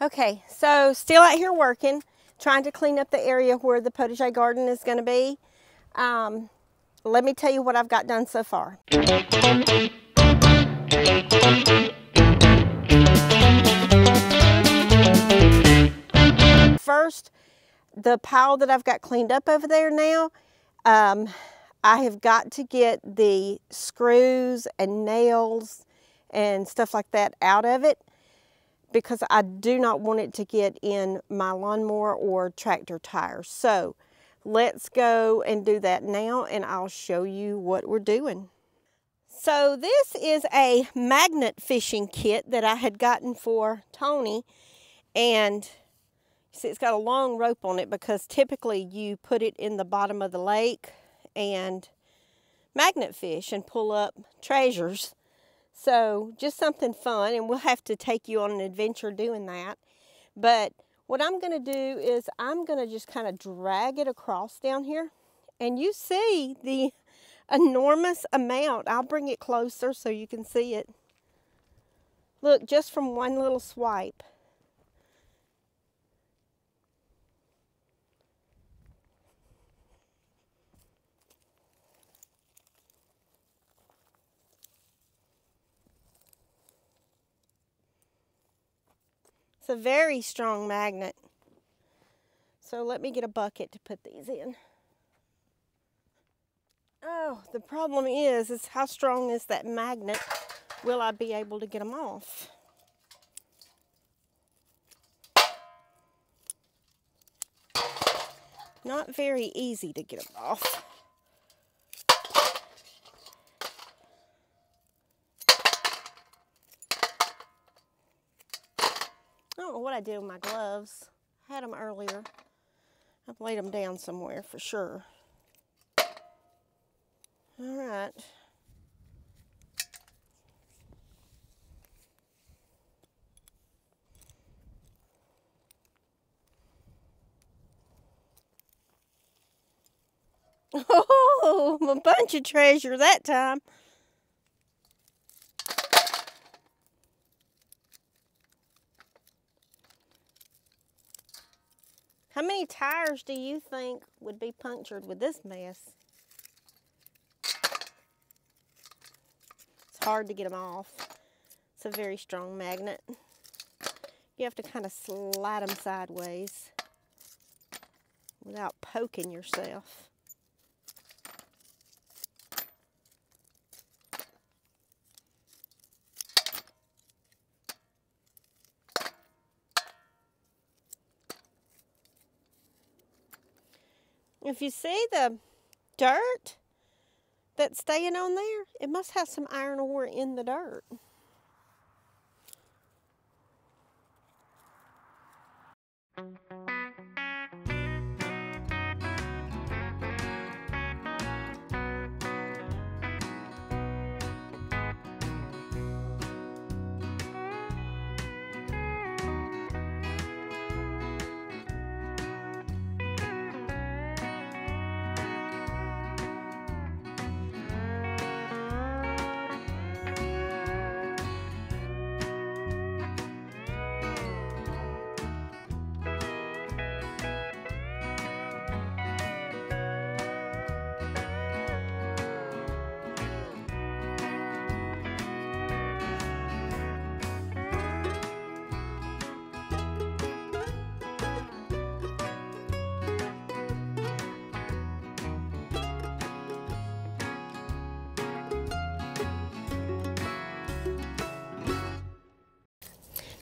Okay, so still out here working, trying to clean up the area where the potager garden is going to be. Let me tell you what I've got done so far. First, the pile that I've got cleaned up over there now, I have got to get the screws and nails and stuff like that out of it, because I do not want it to get in my lawnmower or tractor tires. So let's go and do that now, and I'll show you what we're doing. So this is a magnet fishing kit that I had gotten for Tony, and you see it's got a long rope on it because typically you put it in the bottom of the lake and magnet fish and pull up treasures. So just something fun, and we'll have to take you on an adventure doing that. But what I'm going to do is I'm going to just kind of drag it across down here. And you see the enormous amount. I'll bring it closer so you can see it. Look, just from one little swipe. It's a very strong magnet. So let me get a bucket to put these in. Oh, the problem is how strong is that magnet? Will I be able to get them off? Not very easy to get them off. I don't know what I did with my gloves. I had them earlier. I've laid them down somewhere for sure. All right. Oh, a bunch of treasure that time. How many tires do you think would be punctured with this mess? It's hard to get them off. It's a very strong magnet. You have to kind of slide them sideways without poking yourself. If you see the dirt that's staying on there, it must have some iron ore in the dirt.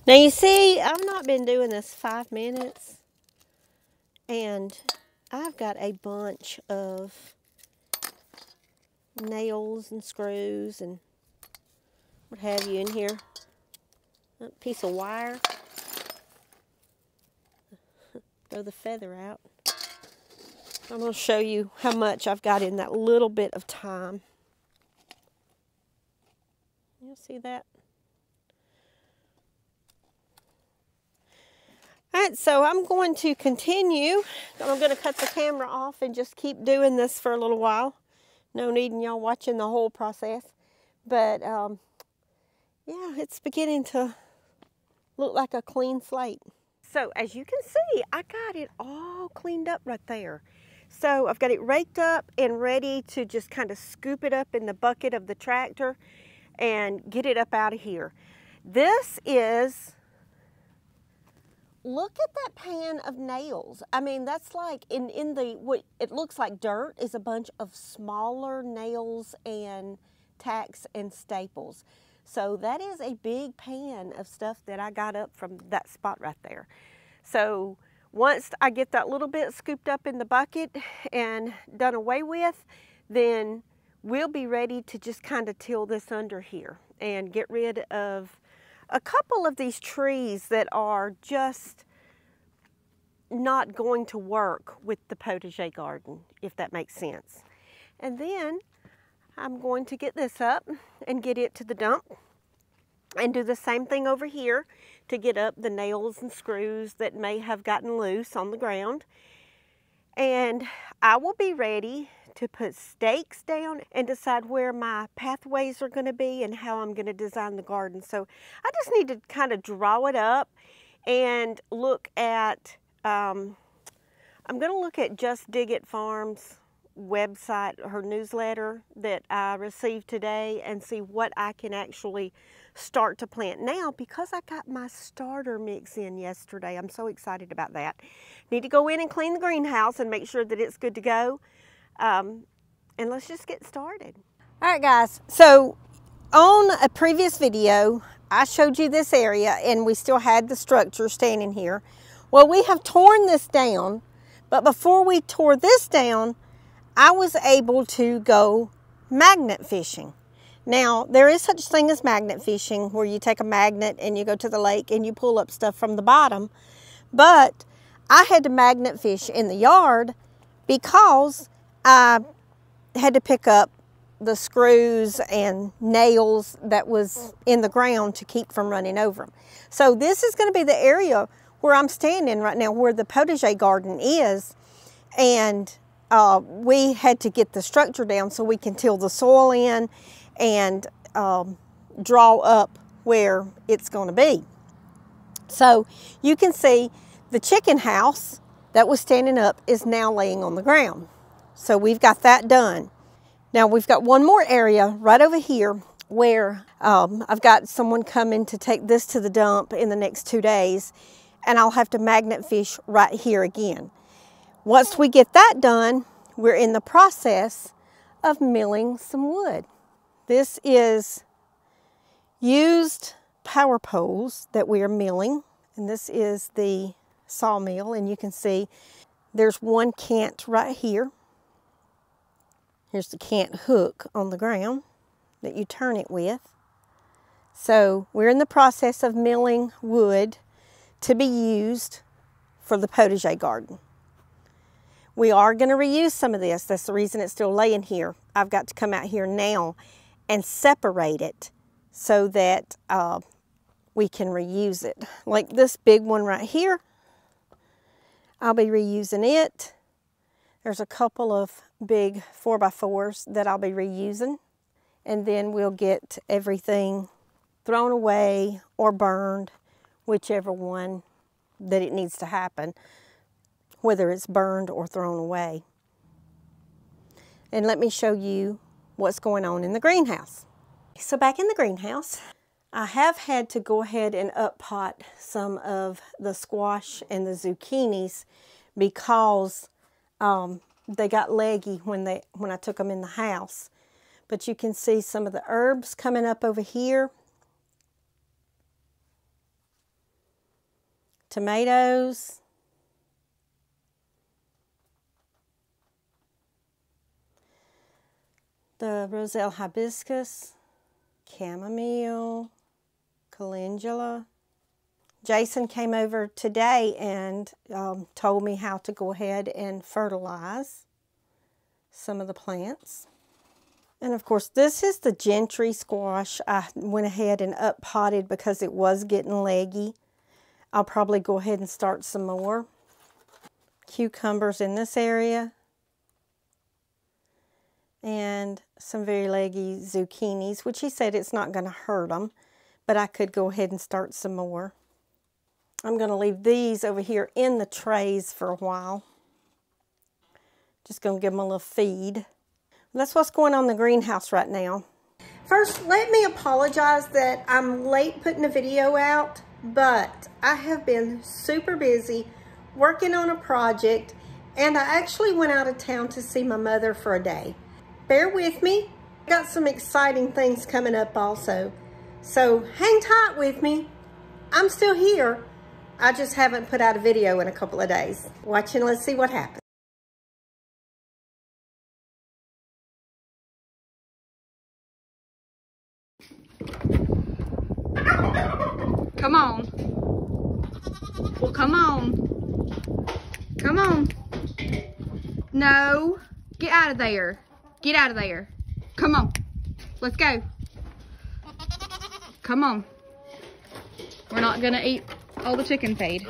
Now you see, I've not been doing this 5 minutes, and I've got a bunch of nails and screws and what have you in here. A piece of wire. Throw the feather out. I'm going to show you how much I've got in that little bit of time. You see that? Alright, so I'm going to continue. I'm going to cut the camera off and just keep doing this for a little while. No need in y'all watching the whole process. But, yeah, it's beginning to look like a clean slate. So as you can see, I got it all cleaned up right there. So I've got it raked up and ready to just kind of scoop it up in the bucket of the tractor and get it up out of here. This is, look at that pan of nails. I mean, that's like in the, what it looks like dirt is a bunch of smaller nails and tacks and staples. So that is a big pan of stuff that I got up from that spot right there. So once I get that little bit scooped up in the bucket and done away with, then we'll be ready to just kind of till this under here and get rid of a couple of these trees that are just not going to work with the potager garden, if that makes sense. And then I'm going to get this up and get it to the dump and do the same thing over here to get up the nails and screws that may have gotten loose on the ground. And I will be ready to put stakes down and decide where my pathways are going to be and how I'm going to design the garden. So I just need to kind of draw it up and look at, I'm going to look at Just Dig It Farms website, her newsletter that I received today, and see what I can actually start to plant now, because I got my starter mix in yesterday. I'm so excited about that. Need to go in and clean the greenhouse and make sure that it's good to go. And let's just get started. All right, guys. So on a previous video, I showed you this area and we still had the structure standing here. Well, we have torn this down, but before we tore this down, I was able to go magnet fishing. Now, there is such a thing as magnet fishing, where you take a magnet and you go to the lake and you pull up stuff from the bottom. But I had to magnet fish in the yard because I had to pick up the screws and nails that was in the ground to keep from running over them. So this is going to be the area where I'm standing right now, where the potager garden is. And we had to get the structure down so we can till the soil in and draw up where it's going to be. So you can see the chicken house that was standing up is now laying on the ground. So we've got that done. Now we've got one more area right over here where I've got someone coming to take this to the dump in the next 2 days, and I'll have to magnet fish right here again. Once we get that done, we're in the process of milling some wood. This is used power poles that we are milling, and this is the sawmill, and you can see there's one cant right here. Here's the cant hook on the ground that you turn it with. So we're in the process of milling wood to be used for the potager garden. We are going to reuse some of this. That's the reason it's still laying here. I've got to come out here now and separate it so that we can reuse it. Like this big one right here, I'll be reusing it. There's a couple of big 4x4s that I'll be reusing. And then we'll get everything thrown away or burned, whichever one that it needs to happen, whether it's burned or thrown away. And let me show you what's going on in the greenhouse. So back in the greenhouse, I have had to go ahead and up-pot some of the squash and the zucchinis because they got leggy when I took them in the house. But you can see some of the herbs coming up over here. Tomatoes. The roselle hibiscus, chamomile, calendula. Jason came over today and told me how to go ahead and fertilize some of the plants. And of course, this is the gentry squash. I went ahead and up-potted because it was getting leggy. I'll probably go ahead and start some more. Cucumbers in this area. And some very leggy zucchinis, which he said it's not going to hurt them, but I could go ahead and start some more. I'm going to leave these over here in the trays for a while. Just going to give them a little feed. That's what's going on in the greenhouse right now. First, let me apologize that I'm late putting the video out, but I have been super busy working on a project, and I actually went out of town to see my mother for a day. Bear with me. I got some exciting things coming up also. So hang tight with me. I'm still here. I just haven't put out a video in a couple of days. Watch and let's see what happens. Come on. Well, come on. Come on. No. Get out of there. Get out of there. Come on. Let's go. Come on. We're not going to eat all the chicken feed.